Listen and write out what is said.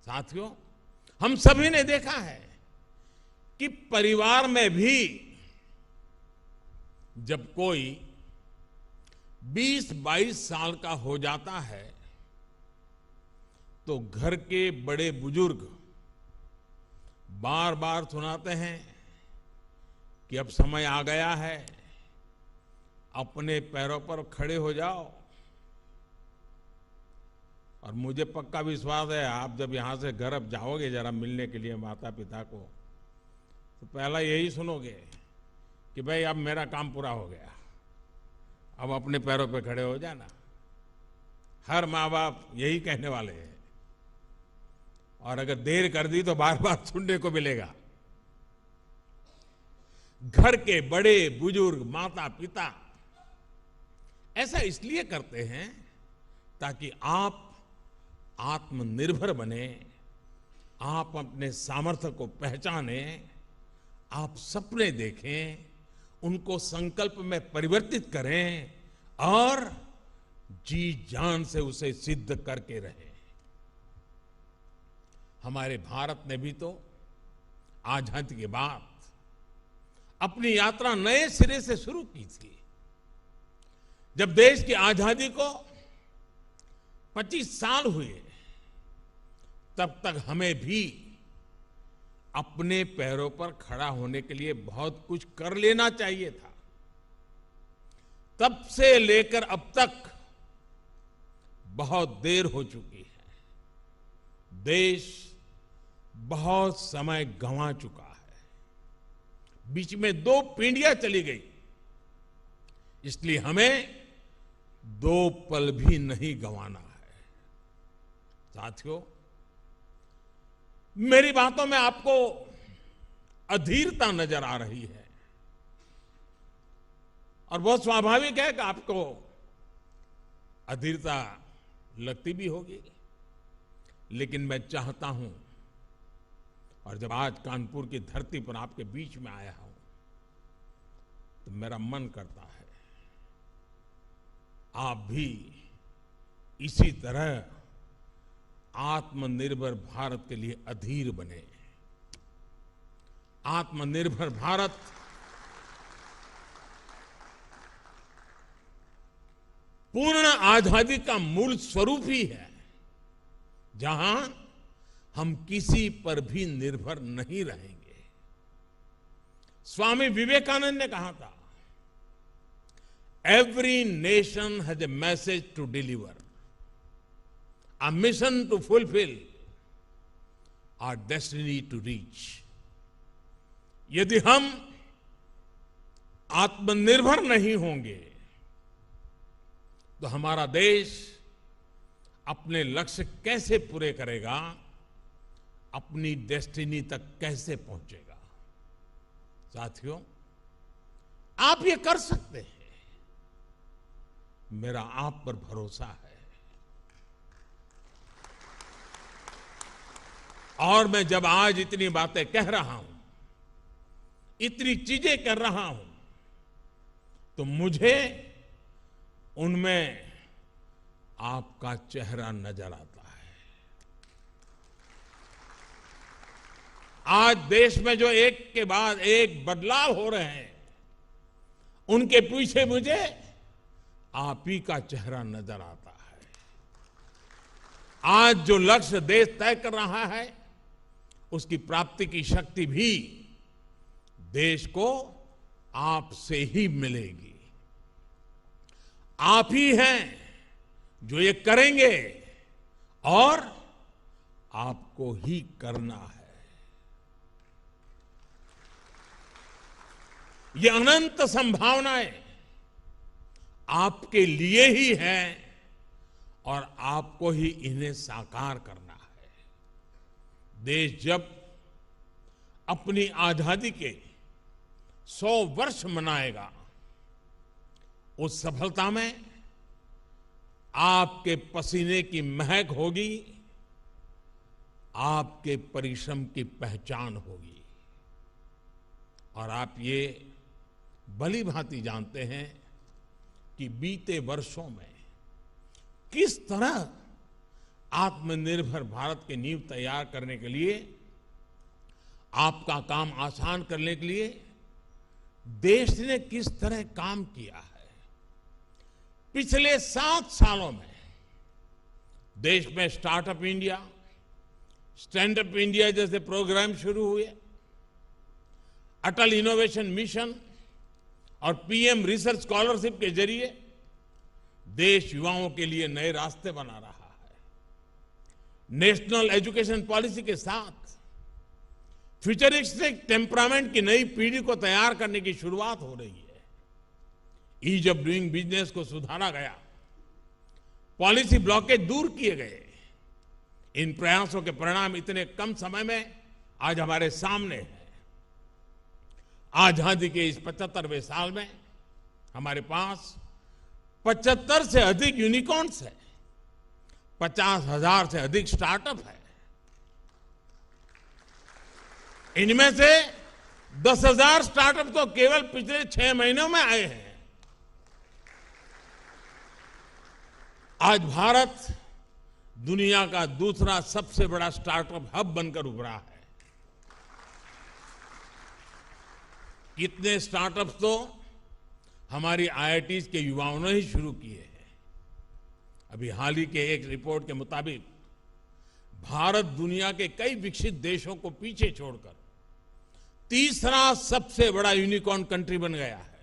साथियों, हम सभी ने देखा है कि परिवार में भी जब कोई 20-22 साल का हो जाता है तो घर के बड़े बुजुर्ग बार बार सुनाते हैं कि अब समय आ गया है, अपने पैरों पर खड़े हो जाओ। और मुझे पक्का विश्वास है आप जब यहां से घर अब जाओगे जरा मिलने के लिए माता पिता को, तो पहला यही सुनोगे कि भाई अब मेरा काम पूरा हो गया, अब अपने पैरों पे खड़े हो जाना। हर माँ बाप यही कहने वाले हैं, और अगर देर कर दी तो बार बार सुनने को मिलेगा। घर के बड़े बुजुर्ग माता पिता ऐसा इसलिए करते हैं ताकि आप आत्मनिर्भर बने, आप अपने सामर्थ्य को पहचाने, आप सपने देखें, उनको संकल्प में परिवर्तित करें और जी जान से उसे सिद्ध करके रहें। हमारे भारत ने भी तो आजादी के बाद अपनी यात्रा नए सिरे से शुरू की थी। जब देश की आजादी को 25 साल हुए तब तक हमें भी अपने पैरों पर खड़ा होने के लिए बहुत कुछ कर लेना चाहिए था। तब से लेकर अब तक बहुत देर हो चुकी है। देश बहुत समय गंवा चुका है, बीच में 2 पीढ़ियां चली गई, इसलिए हमें 2 पल भी नहीं गंवाना है। साथियों, मेरी बातों में आपको अधीरता नजर आ रही है और बहुत स्वाभाविक है कि आपको अधीरता लगती भी होगी, लेकिन मैं चाहता हूं, और जब आज कानपुर की धरती पर आपके बीच में आया हूं तो मेरा मन करता है आप भी इसी तरह आत्मनिर्भर भारत के लिए अधीर बने। आत्मनिर्भर भारत पूर्ण आजादी का मूल स्वरूप ही है, जहां हम किसी पर भी निर्भर नहीं रहेंगे। स्वामी विवेकानंद ने कहा था, every nation has a message to deliver, a mission to fulfill, our destiny to reach। यदि हम आत्मनिर्भर नहीं होंगे तो हमारा देश अपने लक्ष्य कैसे पूरे करेगा, अपनी डेस्टिनी तक कैसे पहुंचेगा। साथियों, आप ये कर सकते हैं, मेरा आप पर भरोसा है। और मैं जब आज इतनी बातें कह रहा हूं, इतनी चीजें कर रहा हूं, तो मुझे उनमें आपका चेहरा नजर आता है। आज देश में जो एक के बाद एक बदलाव हो रहे हैं, उनके पीछे मुझे आप ही का चेहरा नजर आता है। आज जो लक्ष्य देश तय कर रहा है, उसकी प्राप्ति की शक्ति भी देश को आपसे ही मिलेगी। आप ही हैं जो ये करेंगे और आपको ही करना है। ये अनंत संभावनाएं आपके लिए ही हैं और आपको ही इन्हें साकार करना है। देश जब अपनी आजादी के 100 वर्ष मनाएगा, उस सफलता में आपके पसीने की महक होगी, आपके परिश्रम की पहचान होगी। और आप ये भली भांति जानते हैं कि बीते वर्षों में किस तरह आत्मनिर्भर भारत की नींव तैयार करने के लिए, आपका काम आसान करने के लिए देश ने किस तरह काम किया है। पिछले 7 सालों में देश में startup India, stand up India जैसे प्रोग्राम शुरू हुए, अटल इनोवेशन मिशन और पीएम रिसर्च स्कॉलरशिप के जरिए देश युवाओं के लिए नए रास्ते बना रहा है। नेशनल एजुकेशन पॉलिसी के साथ फ्यूचरिस्टिक टेम्परामेंट की नई पीढ़ी को तैयार करने की शुरुआत हो रही है। ईज ऑफ डूइंग बिजनेस को सुधारा गया, पॉलिसी ब्लॉकेज दूर किए गए। इन प्रयासों के परिणाम इतने कम समय में आज हमारे सामने हैं। आजादी के इस 75वें साल में हमारे पास 75 से अधिक यूनिकॉर्न्स है, 50,000 से अधिक स्टार्टअप है। इनमें से 10,000 स्टार्टअप तो केवल पिछले 6 महीनों में आए हैं। आज भारत दुनिया का दूसरा सबसे बड़ा स्टार्टअप हब बनकर उभरा है। कितने स्टार्टअप्स तो हमारी आईआईटीज के युवाओं ने ही शुरू किए हैं। अभी हाल ही के एक रिपोर्ट के मुताबिक भारत दुनिया के कई विकसित देशों को पीछे छोड़कर तीसरा सबसे बड़ा यूनिकॉर्न कंट्री बन गया है।